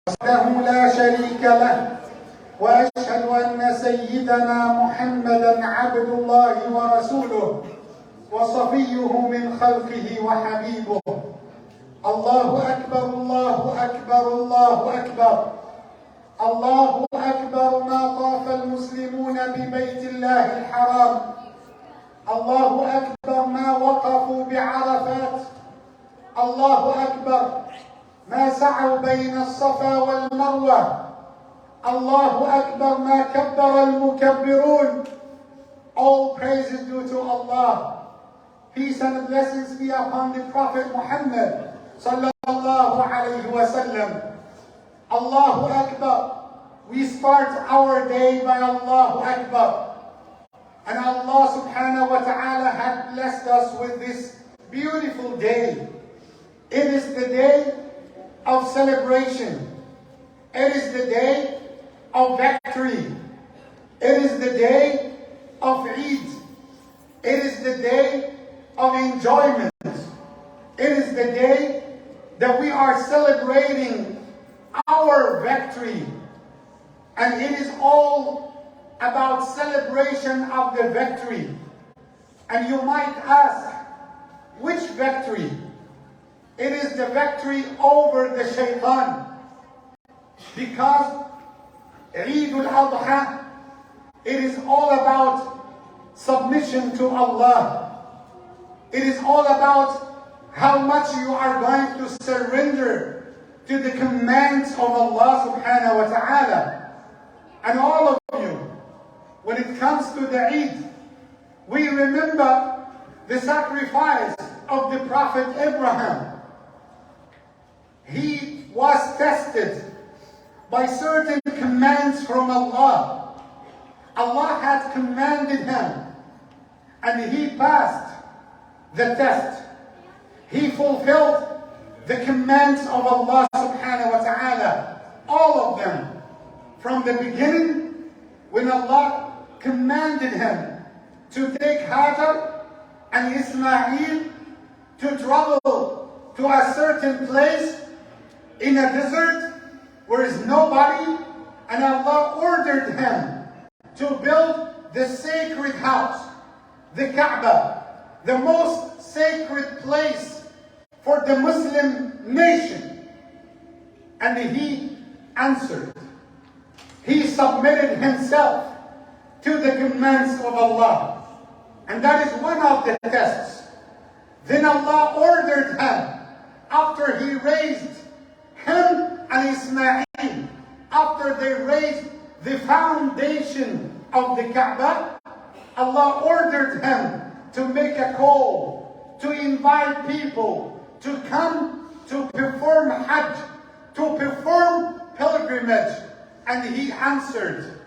وحده لا شريك له وأشهد أن سيدنا محمدا عبد الله ورسوله وصفيه من خلقه وحبيبه. الله أكبر الله أكبر الله أكبر الله أكبر ما طاف المسلمون ببيت الله الحرام. الله أكبر ما وقفوا بعرفات. الله أكبر ما سعوا بين الصفا والمروة. الله أكبر ما كبر المكبرون. All praise is due to Allah. Peace and blessings be upon the Prophet Muhammad sallallahu alayhi wa sallam. Allahu Akbar. We start our day by Allahu Akbar. And Allah subhanahu wa ta'ala had blessed us with this beautiful day. It is the day of celebration. It is the day of victory. It is the day of Eid. It is the day of enjoyment. It is the day that we are celebrating our victory. And it is all about celebration of the victory. And you might ask, which victory? It is the victory over the shaitan. Because Eid Al-Adha, it is all about submission to Allah. It is all about how much you are going to surrender to the commands of Allah subhanahu wa ta'ala. And all of you, when it comes to the Eid, we remember the sacrifice of the Prophet Abraham. He was tested by certain commands from Allah. Allah had commanded him, and he passed the test. He fulfilled the commands of Allah subhanahu wa ta'ala, all of them. From the beginning, when Allah commanded him to take Hajar and Ismail to travel to a certain place in a desert where is nobody, and Allah ordered him to build the sacred house, the Kaaba, the most sacred place for the Muslim nation. And he answered. He submitted himself to the commands of Allah. And that is one of the tests. Then Allah ordered him, after he raised him and Ismail, after they raised the foundation of the Kaaba, Allah ordered him to make a call, to invite people to come to perform Hajj, to perform pilgrimage. And he answered.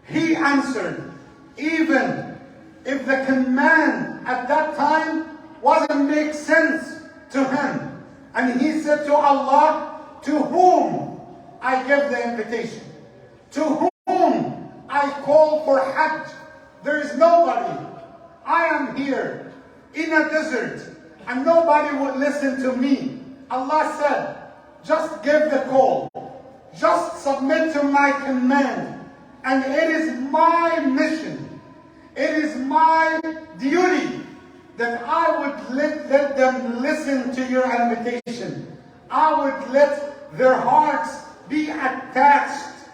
He answered, even if the command at that time wasn't make sense to him. And he said to Allah, to whom I give the invitation, to whom I call for Hajj. There is nobody. I am here in a desert and nobody would listen to me. Allah said, just give the call. Just submit to my command. And it is my mission. It is my duty that I would let them listen to your invitation. I would let their hearts be attached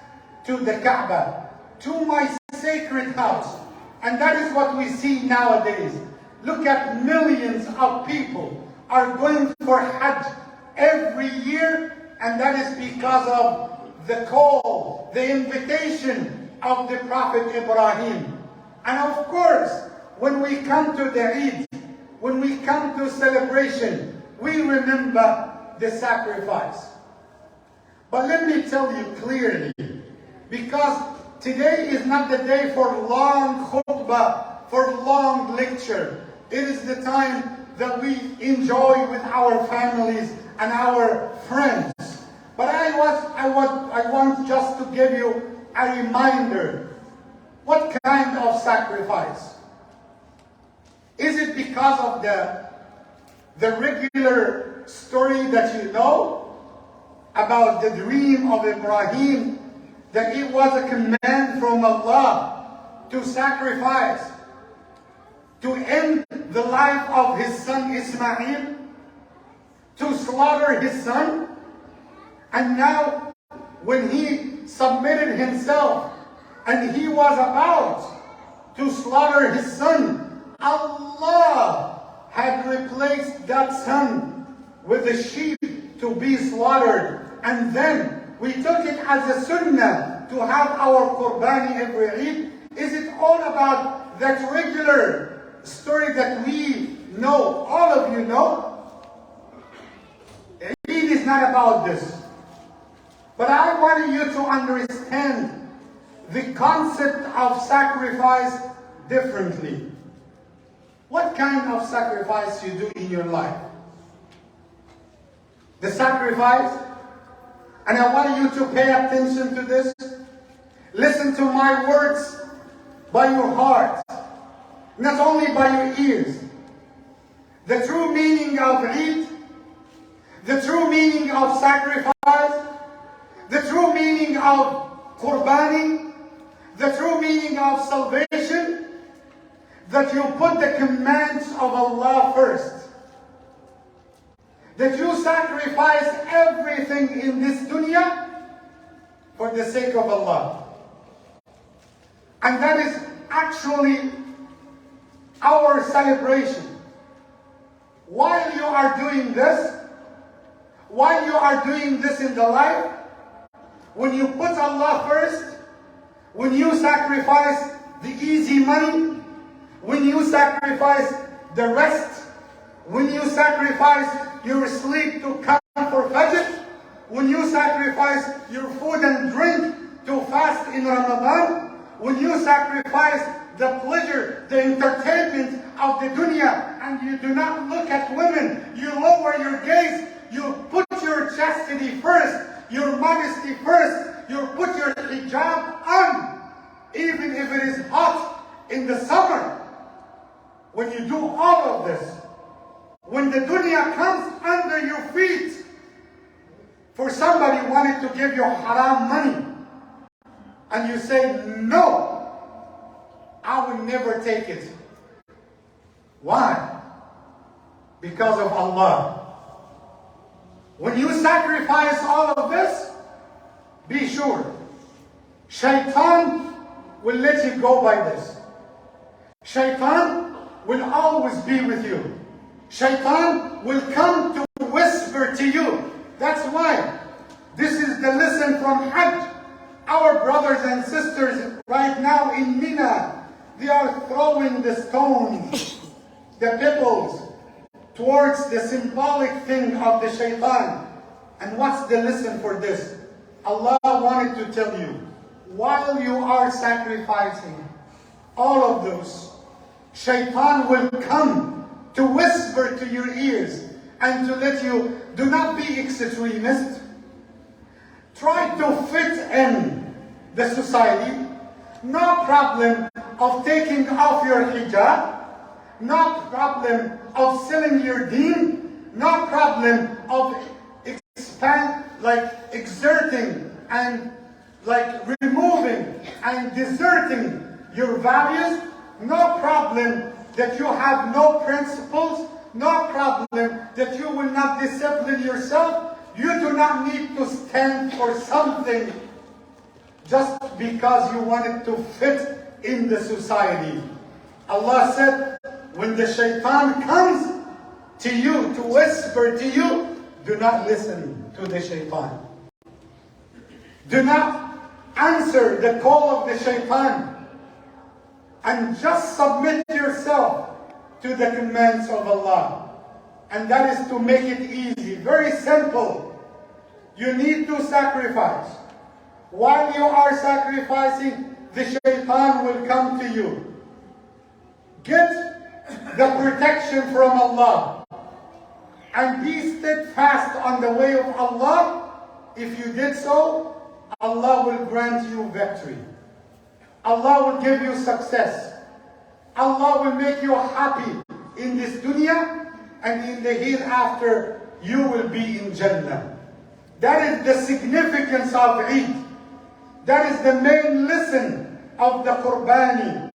to the Kaaba, to my sacred house. And that is what we see nowadays. Look at millions of people are going for Hajj every year, and that is because of the call, the invitation of the Prophet Ibrahim. And of course, when we come to the Eid, when we come to celebration, we remember the sacrifice. But let me tell you clearly, because today is not the day for long khutbah, for long lecture. It is the time that we enjoy with our families and our friends. But I want just to give you a reminder. What kind of sacrifice? Is it because of the regular story that you know? about the dream of Ibrahim, that it was a command from Allah to sacrifice, to end the life of his son Ismail, to slaughter his son. And now when he submitted himself and he was about to slaughter his son, Allah had replaced that son with a sheep to be slaughtered. And then we took it as a sunnah to have our qurbani every Eid. Is it all about that regular story that we know, all of you know? Eid is not about this. But I want you to understand the concept of sacrifice differently. What kind of sacrifice you do in your life? The sacrifice, and I want you to pay attention to this. Listen to my words by your heart, not only by your ears. The true meaning of Eid, the true meaning of sacrifice, the true meaning of qurbani, the true meaning of salvation, that you put the commands of Allah first. That you sacrifice everything in this dunya for the sake of Allah. And that is actually our celebration. While you are doing this, while you are doing this in the life, when you put Allah first, when you sacrifice the easy money, when you sacrifice the rest, when you sacrifice your sleep to come for Fajr, when you sacrifice your food and drink to fast in Ramadan, when you sacrifice the pleasure, the entertainment of the dunya, and you do not look at women, you lower your gaze, you put your chastity first, your modesty first, you put your hijab on, even if it is hot in the summer. When you do all of this, when the dunya comes under your feet, for somebody wanted to give you haram money, and you say, no, I will never take it. Why? Because of Allah. When you sacrifice all of this, be sure, Shaitan will let you go by this. Shaitan will always be with you. Shaitan will come to whisper to you. That's why this is the lesson from Hajj. Our brothers and sisters right now in Mina, they are throwing the stones, the pebbles, towards the symbolic thing of the Shaitan. And what's the lesson for this? Allah wanted to tell you, while you are sacrificing all of those, Shaitan will come to whisper to your ears and to let you, do not be extremist. Try to fit in the society. No problem of taking off your hijab. No problem of selling your deen. No problem of exerting and removing and deserting your values. No problem that you have no principles. No problem that you will not discipline yourself. You do not need to stand for something just because you wanted to fit in the society. Allah said, when the Shaitan comes to you to whisper to you, do not listen to the Shaitan. Do not answer the call of the Shaitan, and just submit yourself to the commands of Allah. And that is to make it easy, very simple. You need to sacrifice. While you are sacrificing, the Shaitan will come to you. Get the protection from Allah and be steadfast on the way of Allah. If you did so, Allah will grant you victory. Allah will give you success. Allah will make you happy in this dunya, and in the hereafter you will be in Jannah. That is the significance of Eid. That is the main lesson of the Qurbani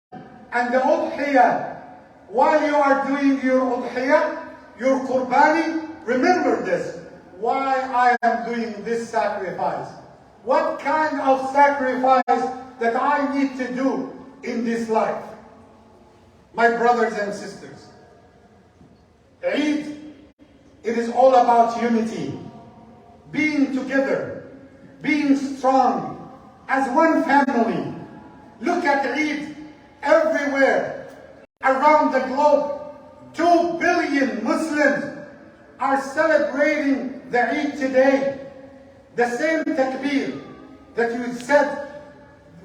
and the Udhiyah. While you are doing your Udhiyah, your Qurbani, remember this. Why I am doing this sacrifice? What kind of sacrifice that I need to do in this life? My brothers and sisters, Eid, it is all about unity, being together, being strong, as one family. Look at Eid everywhere around the globe. 2 billion Muslims are celebrating the Eid today. The same takbir that you said,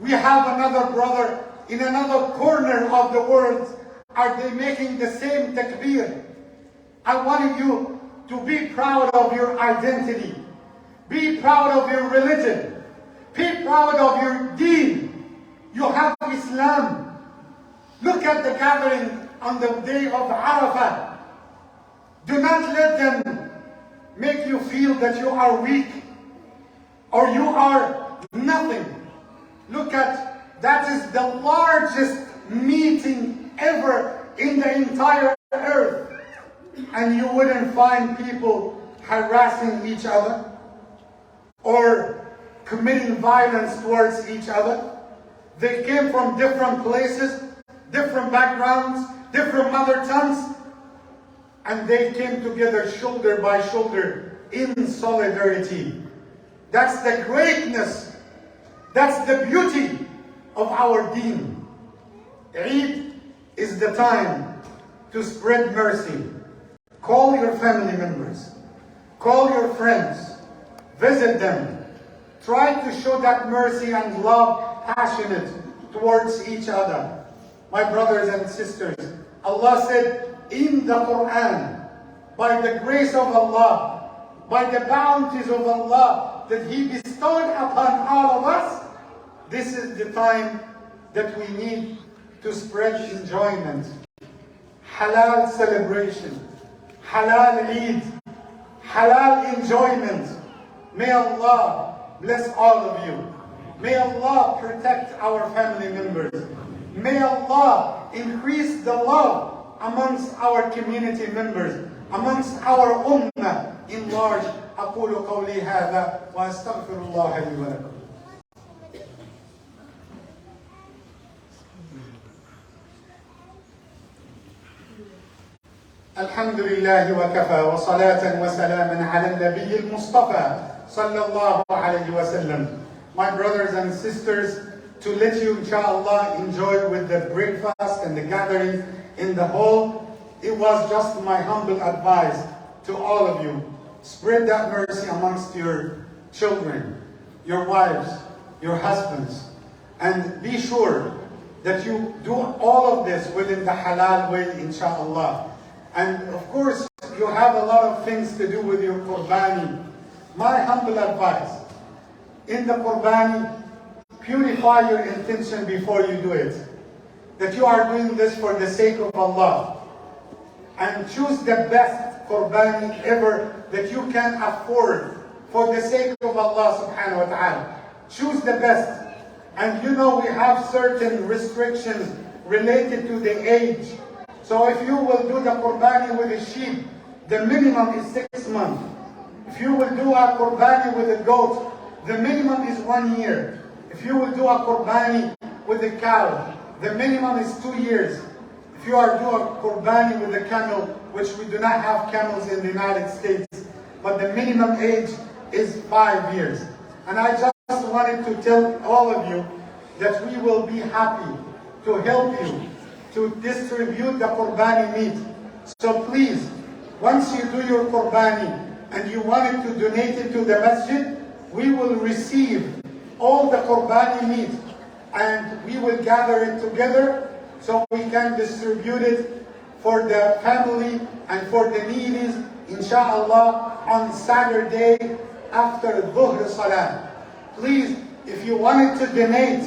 we have another brother in another corner of the world. Are they making the same takbir? I want you to be proud of your identity. Be proud of your religion. Be proud of your deen. You have Islam. Look at the gathering on the day of Arafah. Do not let them make you feel that you are weak or you are nothing. Look at, that is the largest meeting ever in the entire earth. And you wouldn't find people harassing each other or committing violence towards each other. They came from different places, different backgrounds, different mother tongues, and they came together shoulder by shoulder in solidarity. That's the greatness, that's the beauty of our deen. Eid is the time to spread mercy. Call your family members, call your friends, visit them. Try to show that mercy and love passionate towards each other. My brothers and sisters, Allah said in the Quran, by the grace of Allah, by the bounties of Allah that He bestowed upon all of us, this is the time that we need to spread enjoyment, halal celebration, halal Eid, halal enjoyment. May Allah bless all of you. May Allah protect our family members. May Allah increase the love amongst our community members, amongst our ummah in large. أقول قولي هذا وأستغفر الله لي ولكم. الحمد لله وكفى وصلاة وسلاما على النبي المصطفى صلى الله عليه وسلم. My brothers and sisters, to let you inshallah enjoy with the breakfast and the gathering in the hall, it was just my humble advice to all of you. Spread that mercy amongst your children, your wives, your husbands, and be sure that you do all of this within the halal way, inshallah. And of course, you have a lot of things to do with your Qurbani. My humble advice, in the Qurbani, purify your intention before you do it. That you are doing this for the sake of Allah. And choose the best Qurbani ever that you can afford for the sake of Allah subhanahu wa ta'ala. Choose the best. And you know we have certain restrictions related to the age. So if you will do the Qurbani with a sheep, the minimum is 6 months. If you will do a Qurbani with a goat, the minimum is 1 year. If you will do a Qurbani with a cow, the minimum is 2 years. If you are doing a Qurbani with a camel, which we do not have camels in the United States, but the minimum age is 5 years. And I just wanted to tell all of you that we will be happy to help you to distribute the Qurbani meat. So please, once you do your Qurbani and you wanted to donate it to the masjid, we will receive all the Qurbani meat and we will gather it together so we can distribute it for the family and for the needies, inshallah, on Saturday after Dhuhr Salah. Please, if you wanted to donate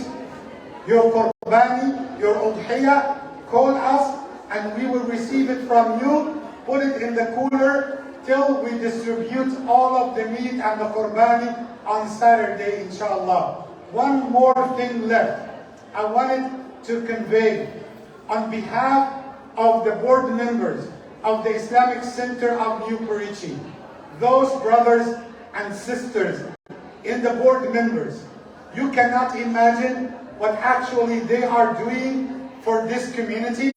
your Qurbani, your Udhiyah, call us and we will receive it from you, put it in the cooler, till we distribute all of the meat and the qurbani on Saturday, inshallah. One more thing left. I wanted to convey on behalf of the board members of the Islamic Center of New Richey, those brothers and sisters in the board members, you cannot imagine what actually they are doing for this community.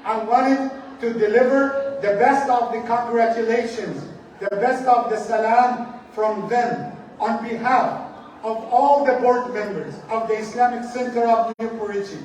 I wanted to deliver the best of the congratulations, the best of the salam from them on behalf of all the board members of the Islamic Center of New Richey,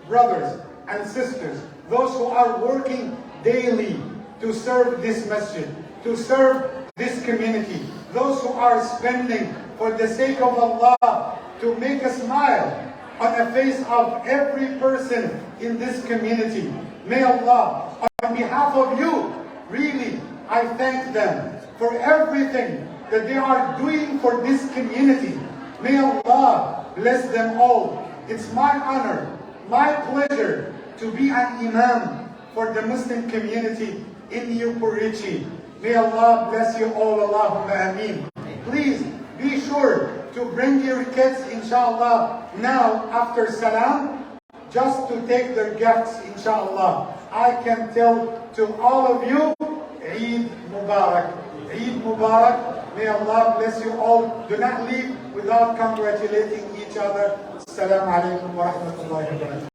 brothers and sisters, those who are working daily to serve this masjid, to serve this community, those who are spending for the sake of Allah to make a smile on the face of every person in this community. May Allah, on behalf of you, really, I thank them for everything that they are doing for this community. May Allah bless them all. It's my honor, my pleasure to be an Imam for the Muslim community in New Richey. May Allah bless you all. Allahumma ameen. Please be sure to bring your kids, inshallah, now after salam, just to take their gifts, inshallah. I can tell to all of you, Eid Mubarak. Eid Mubarak. May Allah bless you all. Do not leave without congratulating each other. Assalamu alaikum wa rahmatullahi wa barakatuh.